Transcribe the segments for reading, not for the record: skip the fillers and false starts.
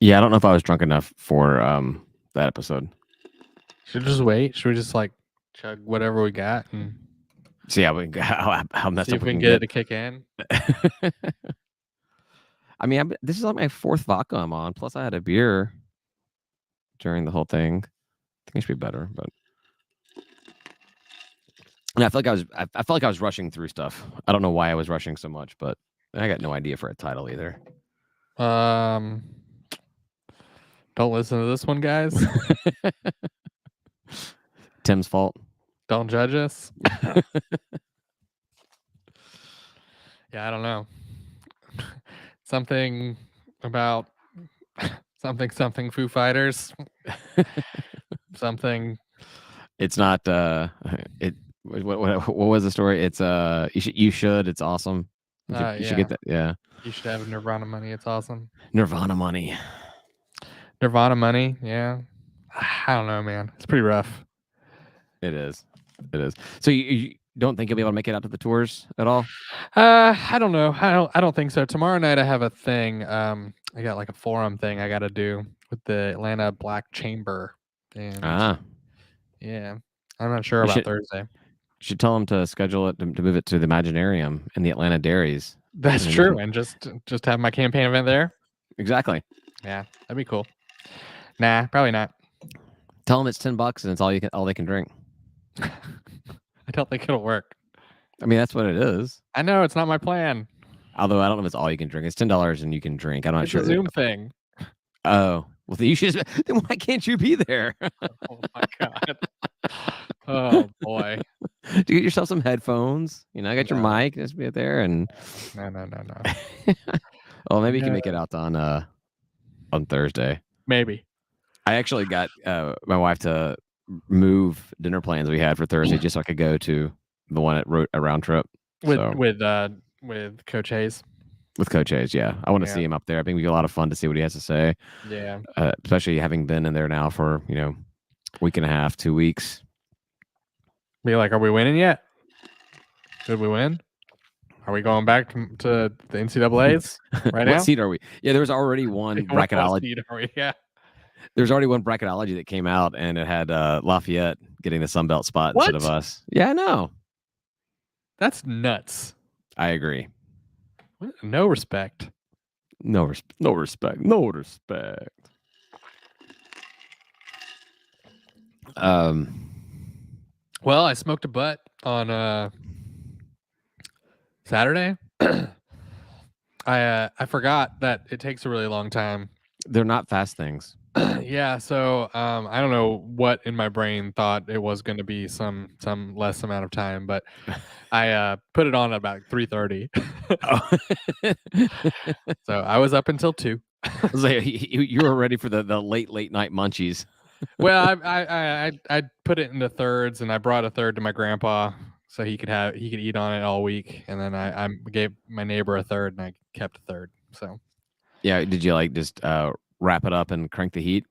Yeah, I don't know if I was drunk enough for that episode. Should we just wait? Should we just like chug whatever we got and See how messed see up if we we can can get it get. to kick in? I mean, this is like my 4th vodka I'm on. Plus, I had a beer during the whole thing. I think it should be better, but and I feel like I felt like I was rushing through stuff. I don't know why I was rushing so much, but I got no idea for a title either. Don't listen to this one, guys. Tim's fault. Don't judge us. Yeah, I don't know. Something about something Foo Fighters. Something. It's not. It. What was the story? It's you should. It's awesome. You should get that. Yeah. You should have Nirvana money. It's awesome. Nirvana money. Nirvana money. Yeah. I don't know, man. It's pretty rough. It is. It is. So you don't think you'll be able to make it out to the tours at all? I don't know. I don't think so. Tomorrow night I have a thing. I got like a forum thing I got to do with the Atlanta Black Chamber. And yeah, I'm not sure about Thursday. You should tell them to schedule it to move it to the Imaginarium in the Atlanta Dairies. That's true, and just have my campaign event there. Exactly. Yeah, that'd be cool. Nah, probably not. Tell them it's $10 and it's all they can drink. I don't think it'll work. I mean, that's what it is. I know it's not my plan. Although I don't know if it's all you can drink. It's $10 and you can drink. I'm not sure. It's a Zoom thing. Oh, well, then you should. Then why can't you be there? Oh my god. Oh boy. Do you get yourself some headphones? You know, I got your mic. Just be there and. No. Well, maybe you can make it out on Thursday. Maybe. I actually got my wife to move dinner plans we had for Thursday just so I could go to the one at a round trip with Coach Hayes. With Coach Hayes, yeah. I want to see him up there. I think we get a lot of fun to see what he has to say. Yeah. Especially having been in there now for, week and a half, 2 weeks. Be like, are we winning yet? Did we win? Are we going back to the NCAAs right now? What seed are we? Yeah, there was already one bracketology. What seed are we? Yeah. There's already one bracketology that came out, and it had Lafayette getting the Sun Belt spot instead of us. Yeah, I know. That's nuts. I agree. No respect. No respect. Well, I smoked a butt on Saturday. I forgot that it takes a really long time. They're not fast things. Yeah, so I don't know what in my brain thought it was going to be some less amount of time, but I put it on at about 3:30. So I was up until 2. You were ready for the late night munchies. Well, I put it into thirds, and I brought a third to my grandpa so he could eat on it all week, and then I gave my neighbor a third, and I kept a third. So yeah, did you just wrap it up and crank the heat?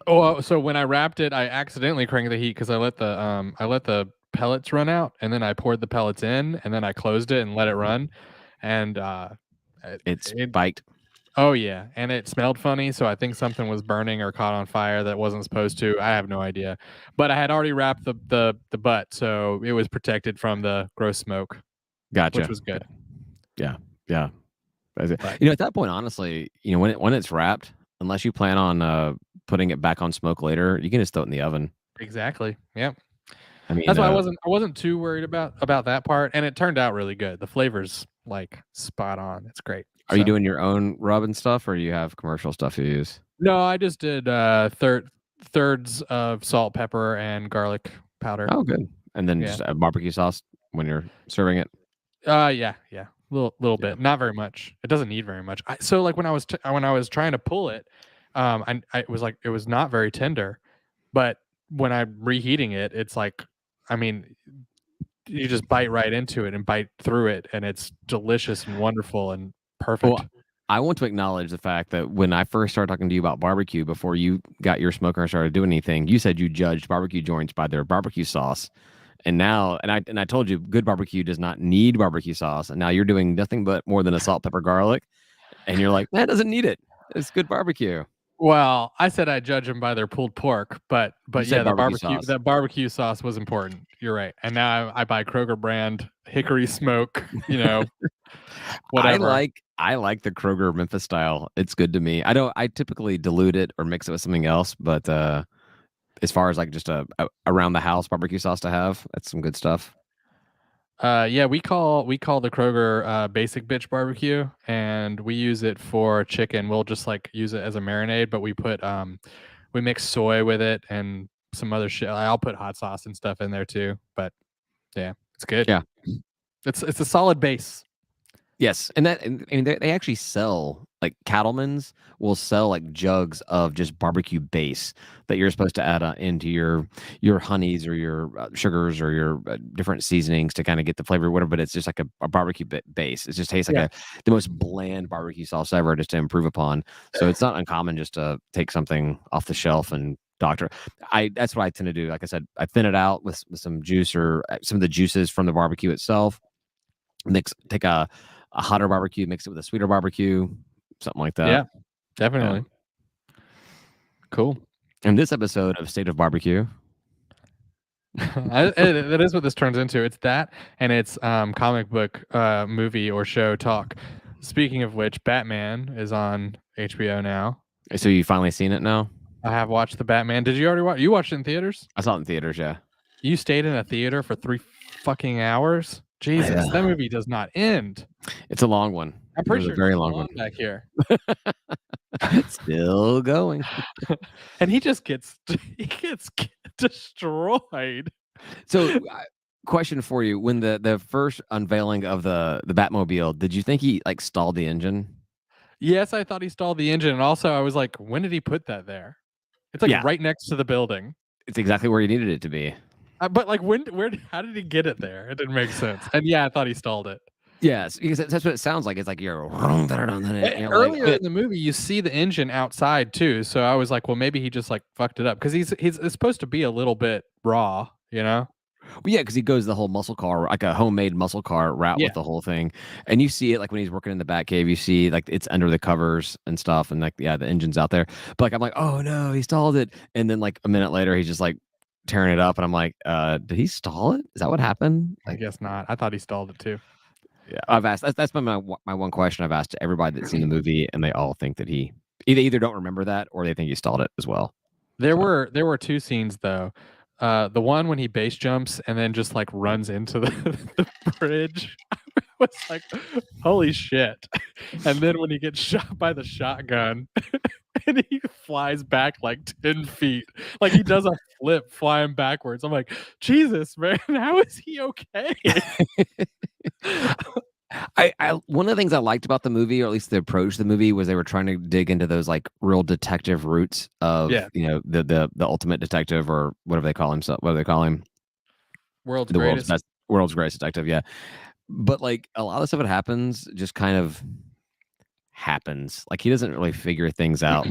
Oh, so when I wrapped it, I accidentally cranked the heat because I let the pellets run out, and then I poured the pellets in, and then I closed it and let it run, and it spiked. Oh yeah, and it smelled funny, so I think something was burning or caught on fire that wasn't supposed to. I have no idea, but I had already wrapped the butt, so it was protected from the gross smoke. Gotcha. Which was good. Yeah. At that point, honestly, when it's wrapped, unless you plan on putting it back on smoke later, you can just throw it in the oven. Exactly. Yeah. I mean, that's why I wasn't too worried about that part, and it turned out really good. The flavor's like spot on. It's great. Are you doing your own rub and stuff, or do you have commercial stuff you use? No, I just did thirds of salt, pepper, and garlic powder. Oh, good. And then just barbecue sauce when you're serving it. Yeah. Little bit, not very much. It doesn't need very much. So like when I was trying to pull it, it was not very tender, but when I'm reheating it, it's like, I mean, you just bite right into it and bite through it, and it's delicious and wonderful and perfect. Well, I want to acknowledge the fact that when I first started talking to you about barbecue, before you got your smoker and started doing anything, you said you judged barbecue joints by their barbecue sauce. And now, and I told you, good barbecue does not need barbecue sauce. And now you're doing nothing but more than a salt, pepper, garlic. And you're like, that doesn't need it. It's good barbecue. Well, I said I judge them by their pulled pork, but You yeah, said barbecue sauce. that barbecue sauce was important. You're right. And now I buy Kroger brand hickory smoke, whatever. I like the Kroger Memphis style. It's good to me. I typically dilute it or mix it with something else, but as far as like just a around the house barbecue sauce to have, that's some good stuff. Yeah, we call the Kroger basic bitch barbecue, and we use it for chicken. We'll just like use it as a marinade, but we mix soy with it and some other shit. I'll put hot sauce and stuff in there too. But yeah, it's good. Yeah. It's a solid base. Yes, and I mean they actually sell like Cattlemen's will sell like jugs of just barbecue base that you're supposed to add into your honeys or your sugars or your different seasonings to kind of get the flavor or whatever. But it's just like a barbecue base. It just tastes like Yeah. the most bland barbecue sauce ever, just to improve upon. So it's not uncommon just to take something off the shelf and doctor. That's what I tend to do. Like I said, I thin it out with some juice or some of the juices from the barbecue itself. Take a hotter barbecue, mix it with a sweeter barbecue, something like that. Yeah, definitely. Cool. In this episode of State of Barbecue, That is what this turns into. It's that, and it's comic book movie or show talk. Speaking of which, Batman is on HBO now. so you finally seen it now? I have watched the Batman. Did you already watch? You watched it in theaters? I saw it in theaters. Yeah, You stayed in a theater for 3 fucking hours? Jesus, that movie does not end. it's a long one. I'm pretty It was sure a very it's long still one. on back here. Still going. And he gets destroyed. So, question for you: when the first unveiling of the Batmobile, did you think he like stalled the engine? Yes, I thought he stalled the engine, and also I was like, when did he put that there? It's like Yeah. right next to the building. It's exactly where he needed it to be. But like, how did he get it there? It didn't make sense. And yeah, I thought he stalled it. Yes, because that's what it sounds like. It's like you're Earlier in the movie, you see the engine outside too. So I was like, well, maybe he just like fucked it up because he's it's supposed to be a little bit raw, you know? Well, yeah, because he goes the whole muscle car, like a homemade muscle car route Yeah. with the whole thing, and you see it like when he's working in the Batcave. You see like it's under the covers and stuff, and like the engine's out there. But like I'm like, oh no, he stalled it, and then like a minute later, he's just like tearing it up, and I'm like, did he stall it? Is that what happened? I guess not. I thought he stalled it too. Yeah, I've asked. That's been my one question I've asked to everybody that's seen the movie, and they all think that he either don't remember that or they think he stalled it as well. There were 2 scenes though. The one when he base jumps and then just like runs into the bridge. I was like, holy shit. And then when he gets shot by the shotgun and he flies back like 10 feet, like he does a flip flying backwards. I'm like, Jesus, man, how is he okay? I one of the things I liked about the movie, or at least the approach to the movie, was they were trying to dig into those like real detective roots of the ultimate detective or whatever they call himself. What do they call him? World's The greatest. world's greatest detective. Yeah, but like a lot of stuff that happens just kind of happens. Like he doesn't really figure things out.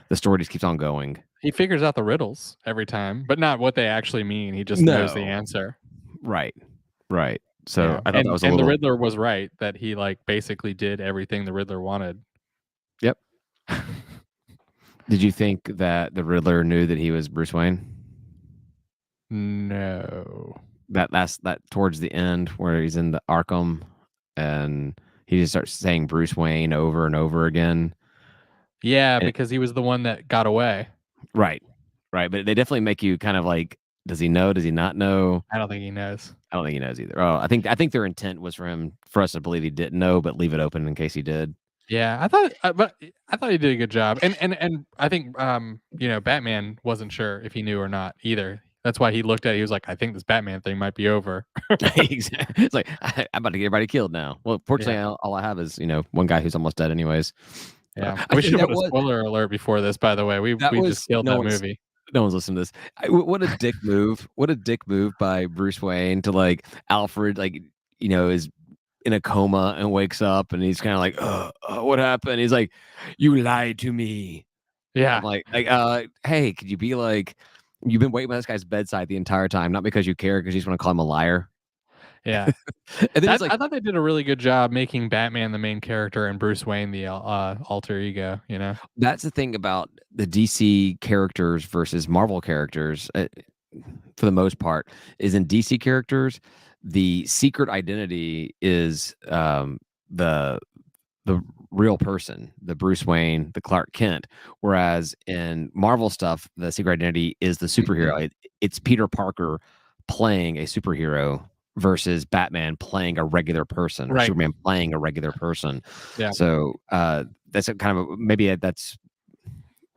The story just keeps on going. He figures out the riddles every time, but not what they actually mean. He just knows the No. answer. Right. So Yeah. I thought that was a and little. the Riddler was right that he like basically did everything the Riddler wanted. Yep. Did you think that the Riddler knew that he was Bruce Wayne? No. That's towards the end where he's in the Arkham and he just starts saying Bruce Wayne over and over again. Yeah, And- because he was the one that got away. Right. But they definitely make you kind of like, does he know? Does he not know? I don't think he knows. I don't think he knows either. Oh, I think their intent was for us to believe he didn't know, but leave it open in case he did. Yeah, I thought he did a good job. And I think Batman wasn't sure if he knew or not either. That's why he looked at it. He was like, I think this Batman thing might be over. Exactly. It's like I'm about to get everybody killed now. Well, fortunately, all I have is one guy who's almost dead, anyways. Yeah, we should have put a spoiler alert before this. By the way, we just killed that movie. No one's listening to this. What a dick move! What a dick move by Bruce Wayne to like Alfred, like is in a coma and wakes up and he's kind of like, what happened? He's like, you lied to me. Yeah, I'm like, hey, could you be like, you've been waiting by this guy's bedside the entire time, not because you care, because you just want to call him a liar. Yeah. And then it's like I thought they did a really good job making Batman the main character and Bruce Wayne the alter ego. You know. that's the thing about the DC characters versus Marvel characters, for the most part, is in DC characters, the secret identity is the the real person, the Bruce Wayne, the Clark Kent. Whereas in Marvel stuff, the secret identity is the Mhm. superhero. It's Peter Parker playing a superhero versus Batman playing a regular person or Right. Superman playing a regular person. Yeah. So that's a kind of maybe that's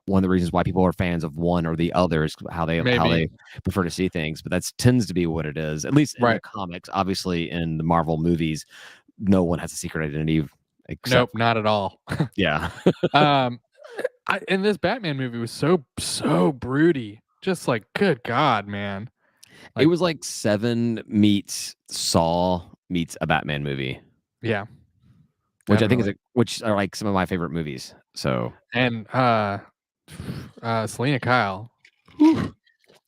one of the reasons why people are fans of one or the other is how Maybe. they prefer to see things. But that tends to be what it is, at least in the Right. comics. Obviously, in the Marvel movies, no one has a secret identity Nope. except Not at all. yeah. um. And this Batman movie was so broody. Just like, good God, man. It Like, was like Seven meets Saw meets a Batman movie, yeah, which I think is definitely. which are like some of my favorite movies. So And Selena Kyle. Whew, whew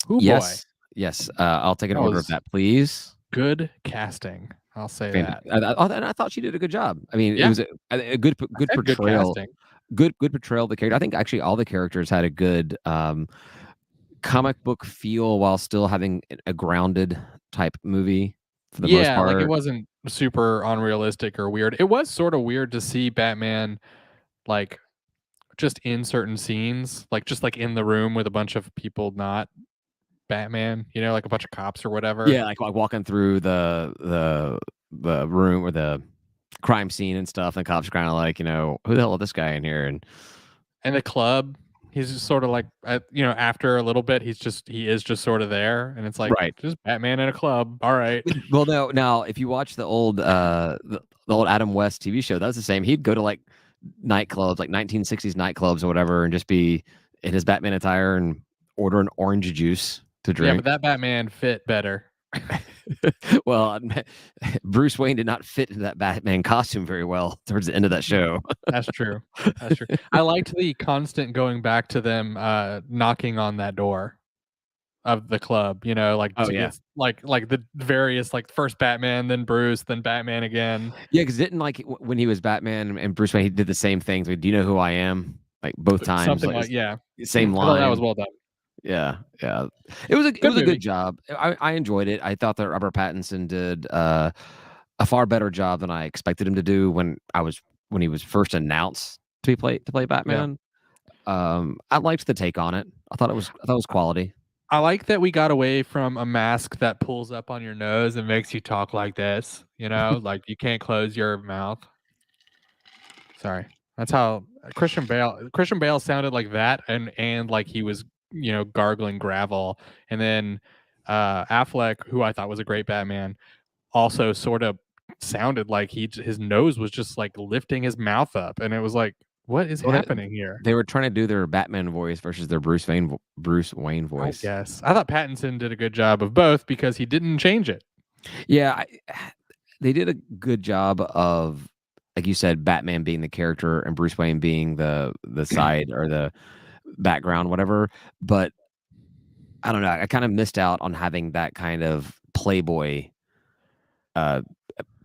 boy. yes, yes. I'll take an That order of was that, please. good casting. I'll say that. And I thought she did a good job. I mean, it Yeah, was a good I good said good portrayal. casting. Good portrayal of the character. I think actually all the characters had a good comic book feel while still having a grounded type movie for the most Yeah, like it part. wasn't super unrealistic or weird. It was sort of weird to see Batman like just in certain scenes, like just like in the room with a bunch of people not Batman, you know, like a bunch of cops or whatever. Yeah, like walking through the room or the crime scene and stuff, and the cops are kind of like, who the hell is this guy in here? And And the club, he's just sort of like, after a little bit, he is just sort of there, and it's like right. just Batman in a club. All right. Well, no, now if you watch the old Adam West TV show, that's the same. He'd go to like nightclubs, like 1960s nightclubs or whatever, and just be in his Batman attire and order an orange juice to Yeah, but drink. that Batman fit better. Well, Bruce Wayne did not fit into that Batman costume very well towards the end of that show. That's true. That's true. I liked the constant going back to them knocking on that door of the club, like Oh yeah, it's like the various like first Batman, then Bruce, then Batman again. yeah. Because didn't like when he was Batman and Bruce Wayne, he did the same things. Like, do you know who I am? Like both times, Something like like yeah. same I thought that was line. well done. Yeah, yeah. It Good was a good movie. job. I enjoyed it. I thought that Robert Pattinson did a far better job than I expected him to do when he was first announced to play Yeah. Batman. I liked the take on it. I thought it was quality. I like that we got away from a mask that pulls up on your nose and makes you talk like this, like you can't close your mouth. Sorry. That's how Christian Bale sounded like that and like he was, gargling gravel. And then Affleck, who I thought was a great Batman, also sort of sounded like his nose was just like lifting his mouth up and it was like, what is Well, happening here? they were trying to do their Batman voice versus their Bruce Wayne I voice. guess. I thought Pattinson did a good job of both because he didn't change it. Yeah, they did a good job of, like you said, Batman being the character and Bruce Wayne being the side or the background, whatever. But I don't know. I kind of missed out on having that kind of playboy uh,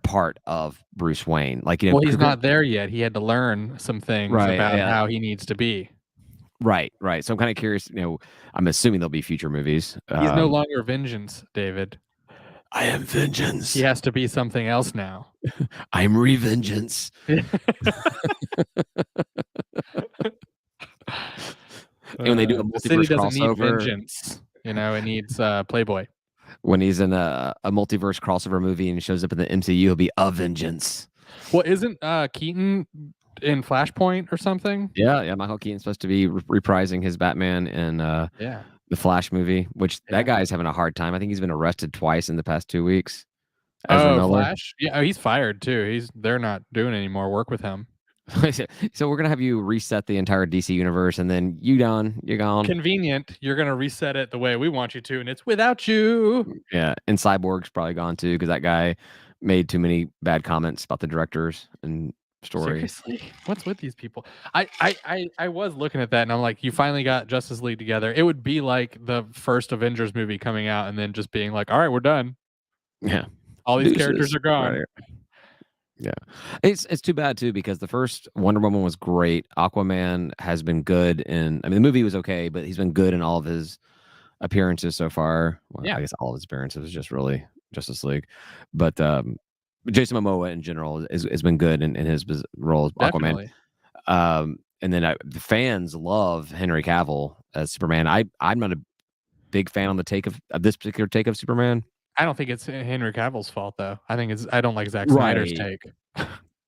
part of Bruce Wayne. Like, Well, he's not there yet. He had to learn some things right, about yeah, how he needs to be. right, right. So I'm kind of curious. I'm assuming there'll be future movies. He's no longer vengeance, David. I am vengeance. He has to be something else now. I'm revengeance. And when they do a The city multiverse doesn't need crossover, vengeance. It needs Playboy. when he's in a multiverse crossover movie and he shows up in the MCU, he'll be a vengeance. Well, isn't Keaton in Flashpoint or something? Yeah, yeah. Michael Keaton's supposed to be reprising his Batman in Yeah. the Flash movie, which Yeah. that guy's having a hard time. I think he's been arrested twice in the past 2 weeks. Ezra Oh, Miller. Flash? Yeah, he's fired too. They're not doing any more work with him. So we're gonna have you reset the entire DC universe, and then you're gone. Convenient. You're gonna reset it the way we want you to, and it's without you. Yeah, and Cyborg's probably gone too because that guy made too many bad comments about the directors and story. Seriously, what's with these people? I was looking at that and I'm like, you finally got Justice League together. It would be like the first Avengers movie coming out and then just being like, all right, we're done. Yeah, All these characters Deuces. are gone. Right. Yeah. It's too bad too because the first Wonder Woman was great. Aquaman has been good I mean the movie was okay, but he's been good in all of his appearances so far. Well, Yeah, I guess all of his appearances just really Justice League. But Jason Momoa in general has been good in his role as Aquaman. definitely. And then the fans love Henry Cavill as Superman. I'm not a big fan on the take of this particular take of Superman. I don't think it's Henry Cavill's fault though. I don't like Zack Snyder's Right. take.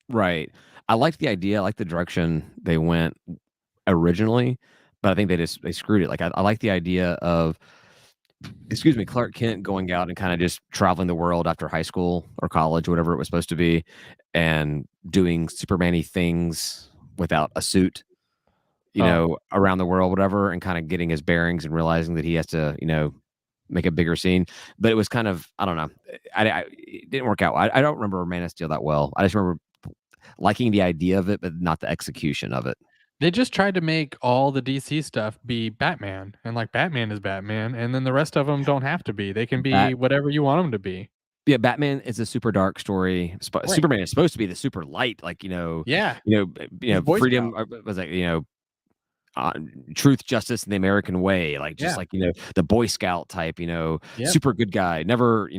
Right. I like the idea. I like the direction they went originally, but I think they screwed it. Like I like the idea of excuse me, Clark Kent going out and kind of just traveling the world after high school or college, whatever it was supposed to be, and doing Superman-y things without a suit, around the world, whatever, and kind of getting his bearings and realizing that he has to, make a bigger scene. But it was kind of, I don't know, it didn't work out. I don't remember Man of Steel that well. I just remember liking the idea of it, but not the execution of it. They just tried to make all the DC stuff be Batman, and like Batman is Batman, and then the rest of them don't have to be. They can be Bat whatever you want them to be. Yeah, Batman is a super dark story. Right. Superman is supposed to be the super light, like Yeah. Boy freedom. Scout. Was like truth, justice, and the American way. Like just Yeah. like the Boy Scout type. Yep. Super good guy. Never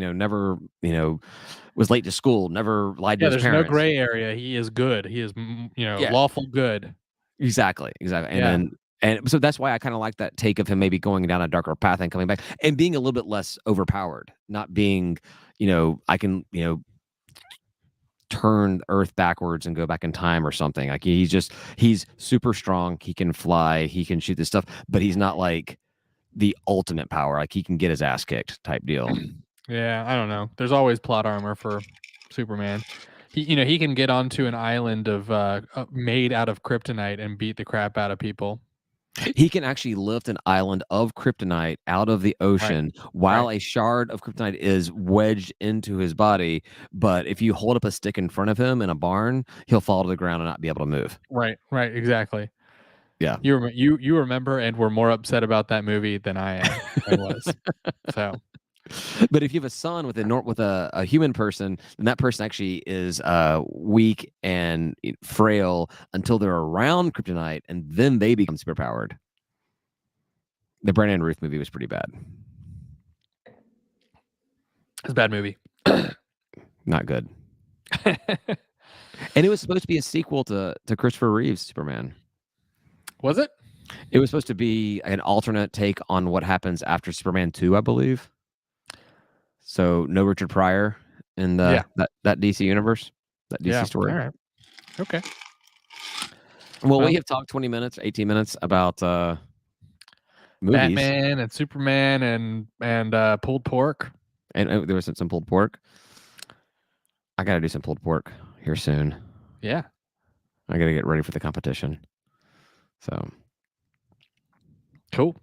was late to school. Never lied to Yeah, his there's parents. no gray area. He is good. He is, Yeah. lawful good. Exactly. And Yeah. then and so that's why I kind of like that take of him maybe going down a darker path and coming back and being a little bit less overpowered, not being, I can, turn Earth backwards and go back in time or something. Like he's super strong. He can fly. He can shoot this stuff, but he's not like the ultimate power. Like he can get his ass kicked type deal. Yeah, I don't know. There's always plot armor for Superman. He can get onto an island of made out of kryptonite and beat the crap out of people. He can actually lift an island of kryptonite out of the ocean while a shard of kryptonite is wedged into his body. But if you hold up a stick in front of him in a barn, he'll fall to the ground and not be able to move. Right, exactly. Yeah. You remember and were more upset about that movie than I was. So, but if you have a son with a human person, then that person actually is weak and frail until they're around kryptonite, and then they become superpowered. The Brandon Ruth movie was pretty bad. It's a bad movie. Not good. And it was supposed to be a sequel to Christopher Reeve's Superman. Was it? It was supposed to be an alternate take on what happens after Superman 2, I believe. So no Richard Pryor in that DC universe, that DC story. All right. Okay. Well, we have talked 20 minutes, 18 minutes about movies. Batman and Superman and pulled pork. And there was some pulled pork. I got to do some pulled pork here soon. Yeah. I got to get ready for the competition. So. Cool.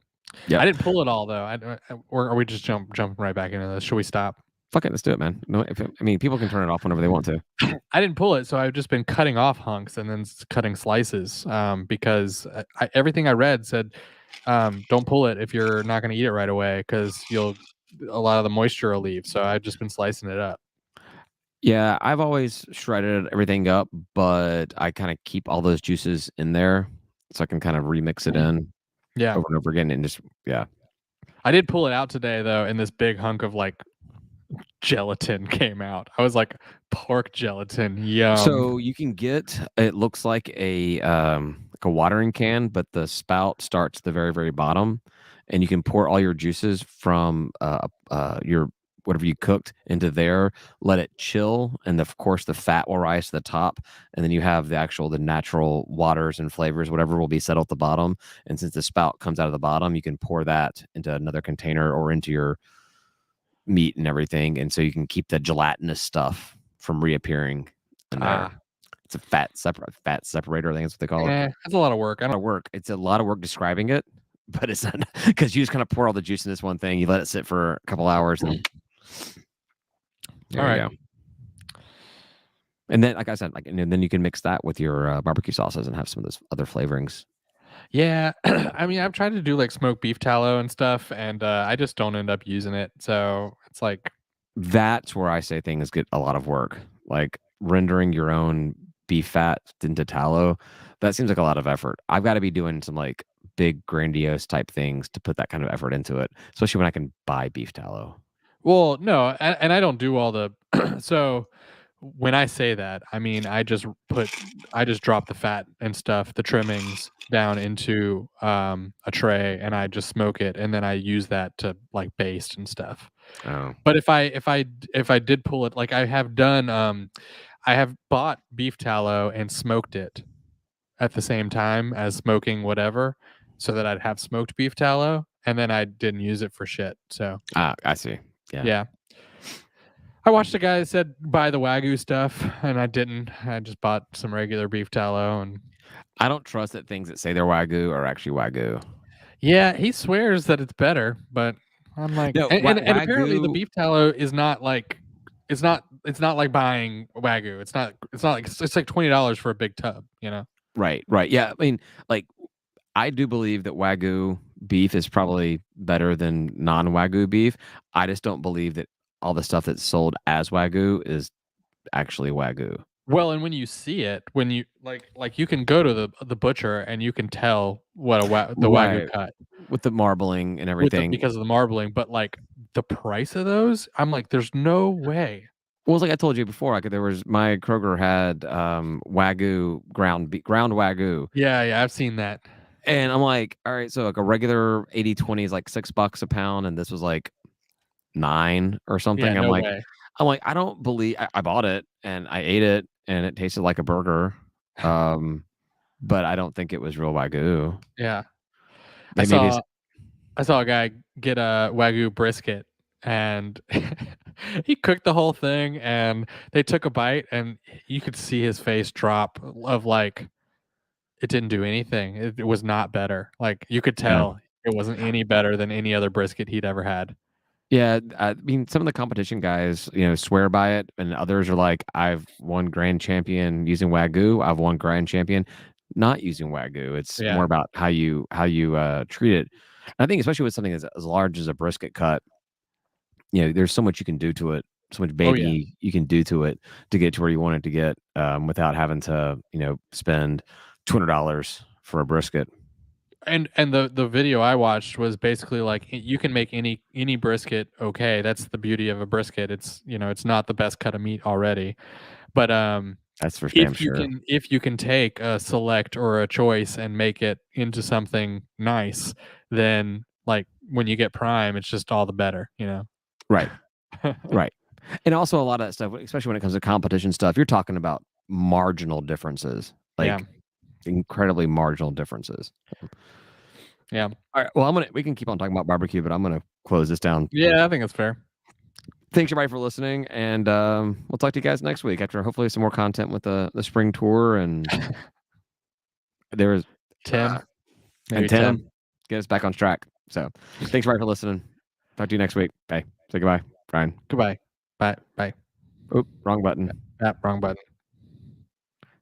Yeah. I didn't pull it all though. Or are we just jumping right back into this? Should we stop? Fuck it, let's do it, man. No, people can turn it off whenever they want to. I didn't pull it, so I've just been cutting off hunks and then cutting slices because everything I read said don't pull it if you're not going to eat it right away because a lot of the moisture will leave. So I've just been slicing it up. Yeah, I've always shredded everything up, but I kind of keep all those juices in there so I can kind of remix it in over and over again and just I did pull it out today though, and this big hunk of like gelatin came out. I was like, pork gelatin, yum. So you can get, it looks like a watering can, but the spout starts at the very, very bottom, and you can pour all your juices from your whatever you cooked into there, let it chill, and of course the fat will rise to the top, and then you have the natural waters and flavors, whatever will be settled at the bottom. And since the spout comes out of the bottom, you can pour that into another container or into your meat and everything, and so you can keep the gelatinous stuff from reappearing in there. It's a fat separator, I think that's what they call it. That's a lot of work. It's a lot of work describing it, but it's not because you just kind of pour all the juice in this one thing, you let it sit for a couple hours, and there you go. And then, like I said, and then you can mix that with your barbecue sauces and have some of those other flavorings. Yeah, I mean, I've tried to do like smoked beef tallow and stuff, and I just don't end up using it. So it's like That's where I say things get a lot of work. Like rendering your own beef fat into tallow, that seems like a lot of effort. I've got to be doing some like big grandiose type things to put that kind of effort into it, especially when I can buy beef tallow. Well, no, and I don't do all the so when I say that, I mean I just drop the fat and stuff, the trimmings down into a tray and I just smoke it and then I use that to like baste and stuff. Oh, But if I did pull it like I have done I have bought beef tallow and smoked it at the same time as smoking whatever so that I'd have smoked beef tallow and then I didn't use it for shit. So, I see. Yeah. yeah. I watched a guy that said buy the Wagyu stuff, and I didn't. I just bought some regular beef tallow, and I don't trust that things that say they're Wagyu are actually Wagyu. yeah, he swears that it's better, but I'm like, No, and apparently the Wagyu. beef tallow is not like it's not like buying Wagyu. It's not like it's like $20 for a big tub, you know. Right, right. Yeah, I mean, like I do believe that Wagyu beef is probably better than non-Wagyu beef. I just don't believe that all the stuff that's sold as Wagyu is actually Wagyu. Well, and when you see it, when you like you can go to the butcher and you can tell what the Wagyu Right. cut With the marbling and with the everything. because of the marbling, but like the price of those, I'm like, there's no way. Well, it's like I told you before, like there was my Kroger had Wagyu ground Wagyu. Yeah, yeah, I've seen that. And I'm like, all right, so like a regular 80/20 is like $6 a pound, and this was like 9 or Yeah, something. no way. I'm like, I don't believe I bought it and I ate it and it tasted like a burger. Um, but I don't think it was real Wagyu. Yeah. I Maybe it's saw I saw a guy get a Wagyu brisket and he cooked the whole thing and they took a bite and you could see his face drop of like it didn't do anything. It was not better. Like you could yeah. tell it wasn't any better than any other brisket he'd ever had. Yeah, I mean, some of the competition guys, swear by it, and others are like, "I've won grand champion using Wagyu. I've won grand champion not using Wagyu." It's more Yeah. about how you treat it. And I think especially with something as large as a brisket cut, there's so much you can do to it, so much Oh yeah. baby you can do to it to get to where you want it to get, without having to, spend $200 for a brisket. And the video I watched was basically like you can make any brisket okay. That's the beauty of a brisket. It's it's not the best cut of meat already, but That's for damn sure. if you can take a select or a choice and make it into something nice, then like when you get prime, it's just all the better, you know. Right. Right. And also a lot of that stuff, especially when it comes to competition stuff, you're talking about marginal differences, Yeah, like incredibly marginal differences. yeah, All right. Well, we can keep on talking about barbecue, but I'm gonna close this down. yeah. I think that's fair. Thanks everybody for listening, and we'll talk to you guys next week after hopefully some more content with the spring tour and there's Tim, maybe and Tim get us back on track. So thanks everybody for listening. Talk to you next week. Bye. Say goodbye, Brian. Goodbye. Bye. Bye. Oh, wrong button. Ah, wrong button.